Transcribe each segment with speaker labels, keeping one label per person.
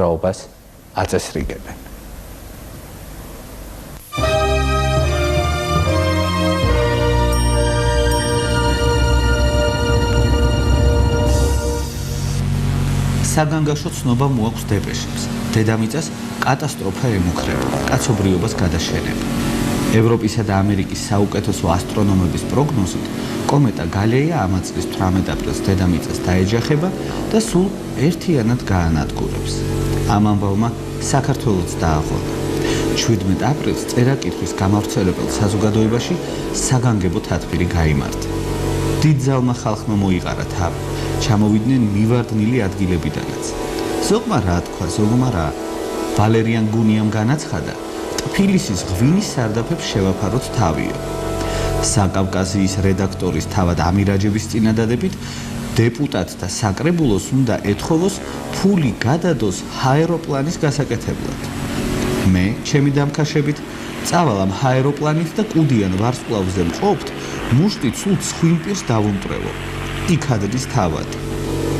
Speaker 1: რაობას აწესრიგებენ.
Speaker 2: საგანგაშო ცნობა მოაქვს დეპეშებს. დედამიწას კატასტროფა ემუქრება, კაცობრიობას გადაშენება. ევროპისა და ამერიკის საუკეთესო ასტრონომების პროგნოზით, კომეტა გალეია ამ წლის 18 აპრილს დედამიწას დაეჯახება და სულ ერთიანად გაანადგურებს. ამ ამბავმა საქართველოც დააღონა. 17 აპრილს წერა-კითხვის გამავრცელებელ საზოგადოებაში საგანგებო თათბირი გაიმართა. დიდ ძალმა ხალხმა მოიყარა თავი. ჩამოვიდნენ მივარდნილი ადგილებიდანაც. ზოგმა რა თქვა, ზოგმა რა. ვალერიან გუნიამ განაცხადა, ტფილისის ღვინის სარდაფებს შევაფაროთ თავიო. საკავკასიის რედაქტორის თავად ამირაჯების წინადადებით დეპუტატთა საკრებულოს უნდა ეთხოვოს ფული გადადოს ჰაეროპლანის გასაკეთებლად. მე, ჩემი დამქაშებით, წავალ ამ ჰაეროპლანით და კუდიან ვარსკვლავზე მყოფთ, მუშტით სულ ცხვირპირს დავუმტრევო. იქ ადრის თავად.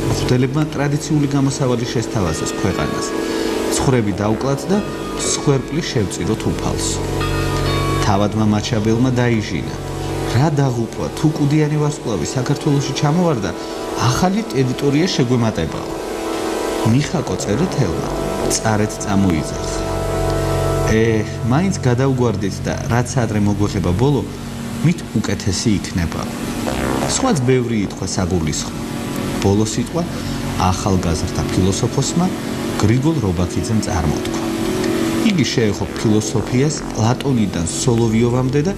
Speaker 2: მღვდელებმა ტრადიციული გამოსავალი შესთავაზეს ქვეყანას. ცხრები დაუკლათ და სხვერპლი შევწიროთ უფალს. თავადმა მაჩაბელმა დაიჟინა. რა დაღუპვა, თუ კუდიანი ვარსკვლავი საქართველოში ჩამოვარდა, ახალი ტერიტორია შეგვემატებაო. მიხაკო წერეთელმა წარეთ წამოიძახა. მაინც გადავგვარდით და რაც ადრე მოგვეხება ბოლო, მით უკეთესი იქნება. სხვაც ბევრი ითქვა საგულისხმო. ბოლო სიტყვა ახალგაზრდა ფილოსოფოსმა გრიგოლ რობაქიძემ წარმოთქვა. იგი შეეხო ფილოსოფიას პლატონიდან სოლოვიოვამდე და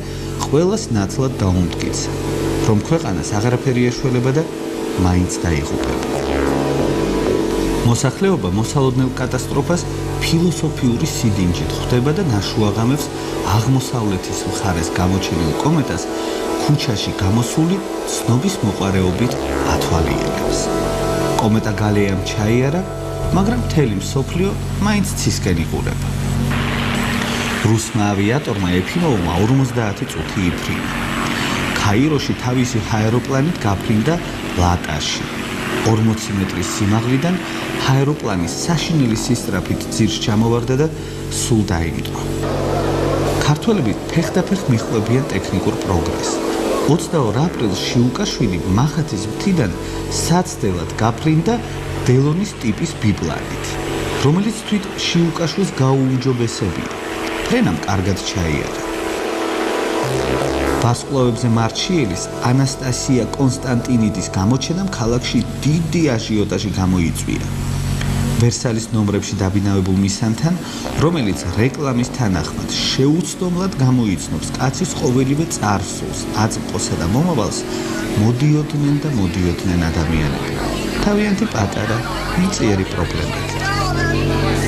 Speaker 2: ყველას ნათლად დაუმტკიცა, რომ ქვეყანას აღარაფერი ეშველება და მაინც დაიღუპება. მოსახლეობა მოსალოდნელ კატასტროფას ფილოსოფიური სიდინჯით ხვდება და ნაშუაღამებს აღმოსავლეთის მხარეს გამოჩენილ კომეტას ქუჩაში გამოსული ცნობის მოყარეობით ათვალიერებს. კომეტა გალეამ ჩაიარა, მაგრამ მთელი მსოფლიო მაინც ცისკენ იყურება. რუსმა ავიატორმა ეფიმოვმა 50 წუთი იფრინა. ქაიროში თავისი ჰაეროპლანით გაფრინდა ლატაში. 40 მეტრის სიმაღლიდან ჰაეროპლანის საშინელი სისწრაფით ძირს ჩამოვარდა და სულ დაიმტყვა. ქართველები ფეხდაფეხ მიჰყვებიან ტექნიკურ პროგრესს. 22 აპრილს შიუკაშვილი მახათის მთიდან საცდელად გაფრინდა დელონის ტიპის ბიბლანით, რომელიც თვით შიუკაშვილს გაუუმჯობესებია. ფრენამ კარგად ჩაიარა. ვარსკვლავებზე მარჩიელის ანასტასია კონსტანტინიდის გამოჩენამ ქალაქში დიდი აჟიოტაჟი გამოიწვია. ვერსალის ნომრებში დაბინავებულ მისანთან, რომელიც რეკლამის თანახმად შეუცდომლად გამოიცნობს კაცის ყოველივე წარსულს, აწმყოსა და მომავალს, მოდიოდნენ ადამიანები. თავიანთი პატარა, მწიერი პრობლემებით.